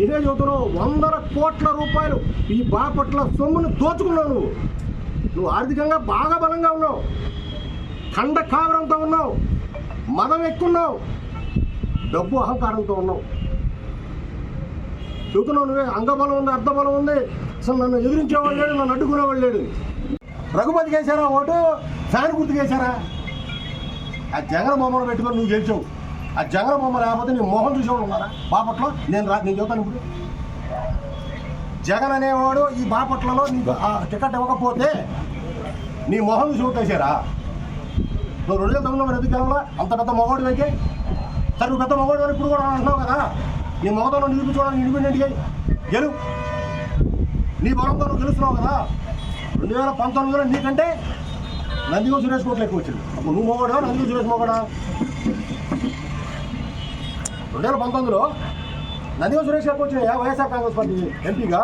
ఇదే చదువుతున్నావు. వందల కోట్ల రూపాయలు ఈ బాపట్ల సొమ్మును దోచుకున్నావు. నువ్వు ఆర్థికంగా బాగా బలంగా ఉన్నావు, ఖండ కావరంతో ఉన్నావు, మదం ఎక్కున్నావు, డబ్బు అహంకారంతో ఉన్నావు. చెబుతున్నావు నువ్వే అంగబలం ఉంది, అర్ధబలం ఉంది, అసలు నన్ను ఎదిరించేవాళ్ళు లేడు, నన్ను అడ్డుకునేవాళ్ళు లేడు. రఘుపతికి వేశారా ఓటు, ఫ్యాన్ గుర్తుకు వేశారా? ఆ జగన్ బొమ్మను పెట్టుకొని నువ్వు గెలిచావు. ఆ జగన్ బొమ్మ లేకపోతే నీ మొహం చూసేవాళ్ళు ఉన్నారా బాపట్లో? నేను చెబుతాను ఇప్పుడు. జగన్ అనేవాడు ఈ బాపట్లలో నీకు ఆ టికెట్ ఇవ్వకపోతే నీ మొహం చూసి ఓటేసారా? నువ్వు 2009 ఎందుకు గెలవలా? అంత పెద్ద మొగోడు అయితే సరే, నువ్వు పెద్ద మొగోడు అని ఇప్పుడు కూడా అంటున్నావు కదా. నీ మొగతో నిరూపించుకోవడానికి ఇండిపెండెంట్గా గెలు, నీ బలంతో నువ్వు గెలుస్తున్నావు కదా. 2019లో నీకంటే నందిగో సురేష్ కోట్లు ఎక్కువ వచ్చింది. అప్పుడు నువ్వు మొగోడా, నందిగో సురేష్ మొగోడా? 2019లో నందిగో సురేష్ ఎక్కువ వచ్చినాయా వైఎస్ఆర్ కాంగ్రెస్ పార్టీ ఎంపీగా?